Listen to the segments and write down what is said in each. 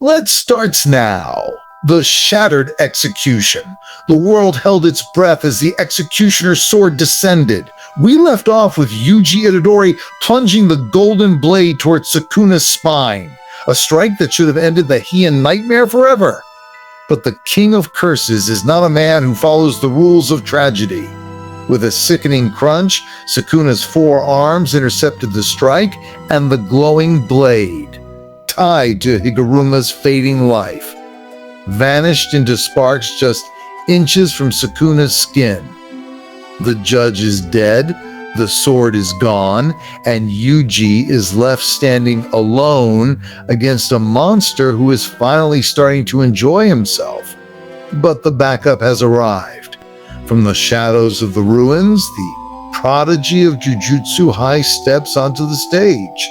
Let's starts now. The shattered execution. The world held its breath as the executioner's sword descended. We left off with Yuji Itadori plunging the golden blade towards Sukuna's spine, a strike that should have ended the Heian nightmare forever. But the King of Curses is not a man who follows the rules of tragedy. With a sickening crunch, Sukuna's forearms intercepted the strike, and the glowing blade, tied to Higuruma's fading life, vanished into sparks just inches from Sukuna's skin. The judge is dead, the sword is gone, and Yuji is left standing alone against a monster who is finally starting to enjoy himself. But the backup has arrived. From the shadows of the ruins, the prodigy of Jujutsu High steps onto the stage.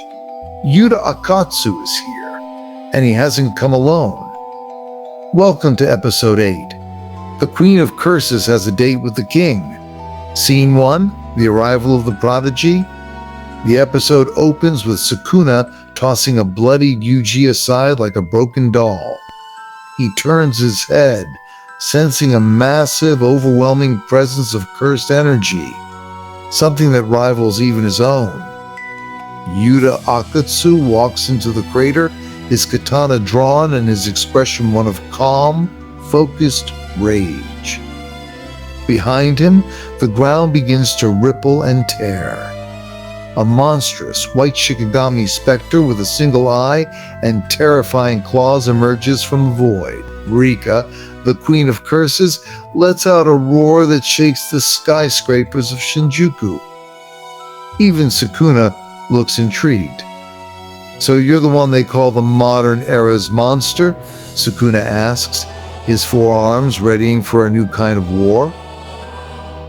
Yuta Okkotsu is here, and he hasn't come alone. Welcome to Episode 8. The Queen of Curses has a date with the king. Scene 1, the arrival of the prodigy. The episode opens with Sukuna tossing a bloodied Yuji aside like a broken doll. He turns his head, sensing a massive, overwhelming presence of cursed energy, something that rivals even his own. Yuta Okkotsu walks into the crater, his katana drawn and his expression one of calm, focused rage. Behind him, the ground begins to ripple and tear. A monstrous white Shikigami specter with a single eye and terrifying claws emerges from the void. Rika, the Queen of Curses, lets out a roar that shakes the skyscrapers of Shinjuku. Even Sukuna looks intrigued. "So you're the one they call the modern era's monster?" Sukuna asks, his forearms readying for a new kind of war.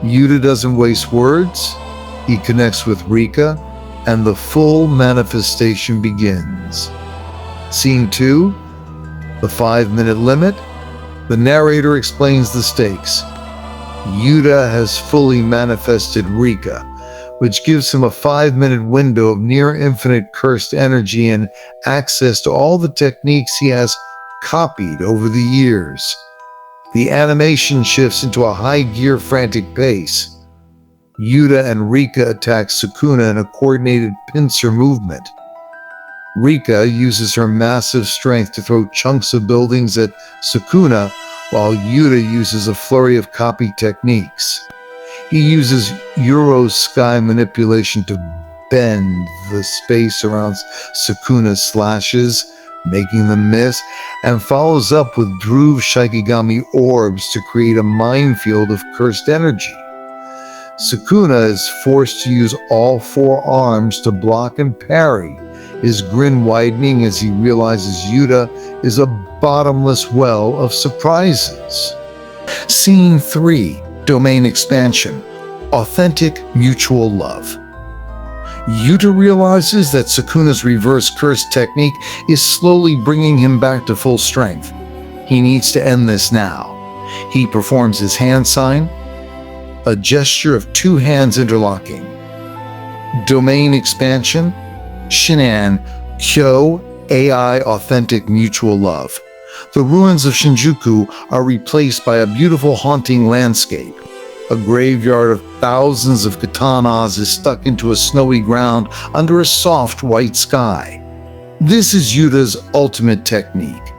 Yuta doesn't waste words. He connects with Rika, and the full manifestation begins. Scene 2, the 5-minute limit. The narrator explains the stakes. Yuta has fully manifested Rika, which gives him a 5-minute window of near-infinite cursed energy and access to all the techniques he has copied over the years. The animation shifts into a high-gear frantic pace. Yuta and Rika attack Sukuna in a coordinated pincer movement. Rika uses her massive strength to throw chunks of buildings at Sukuna, while Yuta uses a flurry of copy techniques. He uses Euro's sky manipulation to bend the space around Sukuna's slashes, making them miss, and follows up with Dhruv Shikigami Orbs to create a minefield of cursed energy. Sukuna is forced to use all 4 arms to block and parry, his grin widening as he realizes Yuta is a bottomless well of surprises. Scene 3, Domain Expansion. Authentic Mutual Love. Yuta realizes that Sukuna's reverse curse technique is slowly bringing him back to full strength. He needs to end this now. He performs his hand sign, a gesture of 2 hands interlocking. Domain Expansion, Shinan, Kyo, AI Authentic Mutual Love. The ruins of Shinjuku are replaced by a beautiful haunting landscape. A graveyard of thousands of katanas is stuck into a snowy ground under a soft white sky. This is Yuta's ultimate technique.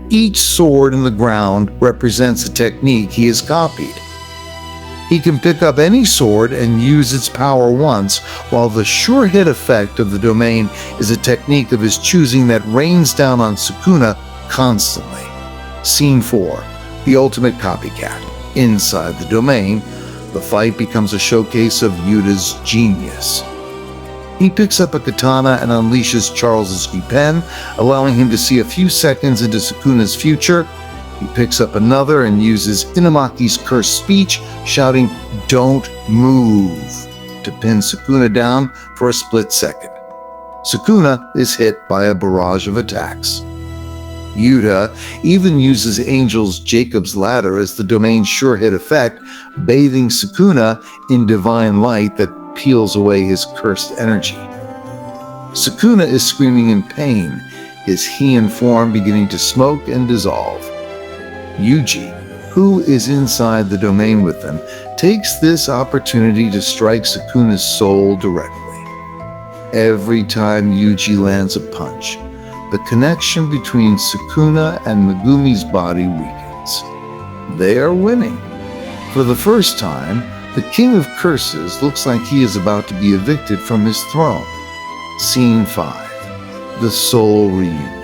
Each sword in the ground represents a technique he has copied. He can pick up any sword and use its power once, while the sure hit effect of the domain is a technique of his choosing that rains down on Sukuna constantly. Scene 4, the ultimate copycat. Inside the domain, the fight becomes a showcase of Yuta's genius. He picks up a katana and unleashes Charles's pen, allowing him to see a few seconds into Sukuna's future. He picks up another and uses Inamaki's cursed speech, shouting, "Don't move," to pin Sukuna down for a split second. Sukuna is hit by a barrage of attacks. Yuta even uses Angel's Jacob's Ladder as the domain's sure hit effect, bathing Sukuna in divine light that peels away his cursed energy. Sukuna is screaming in pain, his Heian form beginning to smoke and dissolve. Yuji, who is inside the domain with them, takes this opportunity to strike Sukuna's soul directly. Every time Yuji lands a punch, the connection between Sukuna and Megumi's body weakens. They are winning. For the first time, the King of Curses looks like he is about to be evicted from his throne. Scene 5. The Soul Reunion.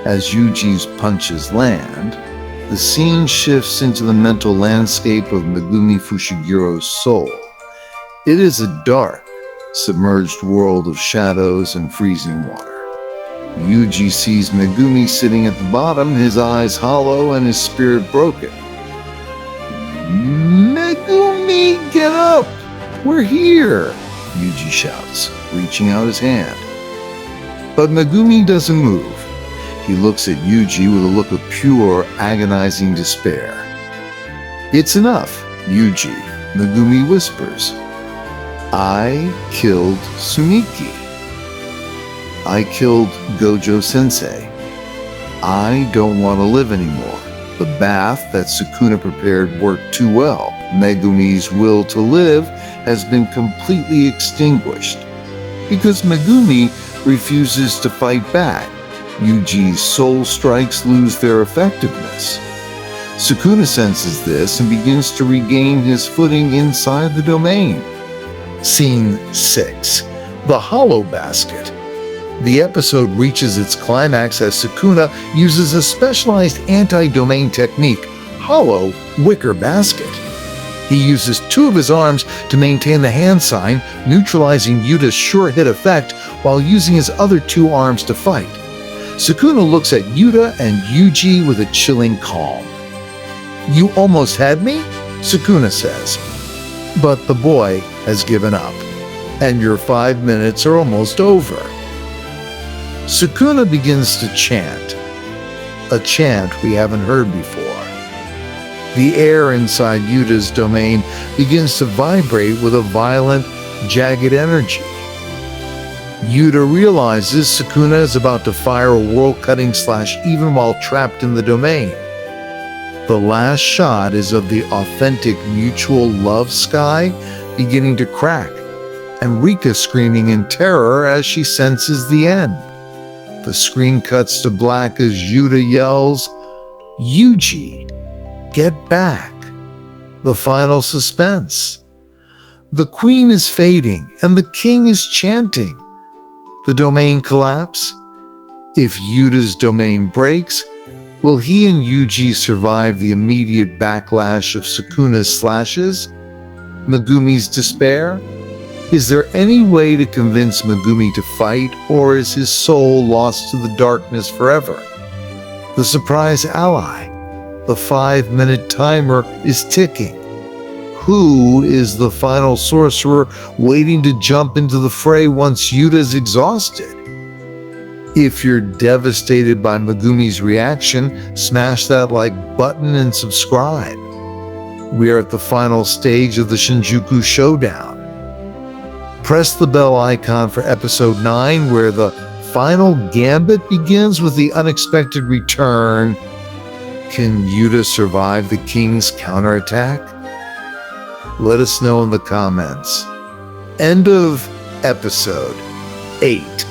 As Yuji's punches land, the scene shifts into the mental landscape of Megumi Fushigiro's soul. It is a dark, submerged world of shadows and freezing water. Yuji sees Megumi sitting at the bottom, his eyes hollow and his spirit broken. "Megumi, get up! We're here!" Yuji shouts, reaching out his hand. But Megumi doesn't move. He looks at Yuji with a look of pure, agonizing despair. "It's enough, Yuji," Megumi whispers. "I killed Sumiki. I killed Gojo-sensei. I don't want to live anymore. The bath that Sukuna prepared worked too well. Megumi's will to live has been completely extinguished. Because Megumi refuses to fight back, Yuji's soul strikes lose their effectiveness. Sukuna senses this and begins to regain his footing inside the domain." Scene 6. The Hollow Basket. The episode reaches its climax as Sukuna uses a specialized anti-domain technique, Hollow Wicker Basket. He uses 2 of his arms to maintain the hand sign, neutralizing Yuta's sure hit effect while using his other 2 arms to fight. Sukuna looks at Yuta and Yuji with a chilling calm. "You almost had me?" Sukuna says. "But the boy has given up, and your 5 minutes are almost over." Sukuna begins to chant, a chant we haven't heard before. The air inside Yuta's domain begins to vibrate with a violent, jagged energy. Yuta realizes Sukuna is about to fire a world-cutting slash even while trapped in the domain. The last shot is of the authentic mutual love sky beginning to crack, and Rika screaming in terror as she senses the end. The screen cuts to black as Yuta yells, "Yuji, get back!" The final suspense. The queen is fading and the king is chanting. The domain collapse? If Yuta's domain breaks, will he and Yuji survive the immediate backlash of Sukuna's slashes? Megumi's despair? Is there any way to convince Megumi to fight, or is his soul lost to the darkness forever? The surprise ally. The 5-minute timer is ticking. Who is the final sorcerer waiting to jump into the fray once Yuta is exhausted? If you're devastated by Megumi's reaction, smash that like button and subscribe. We are at the final stage of the Shinjuku Showdown. Press the bell icon for episode 9, where the final gambit begins with the unexpected return. Can Yuta survive the king's counterattack? Let us know in the comments. End of episode 8.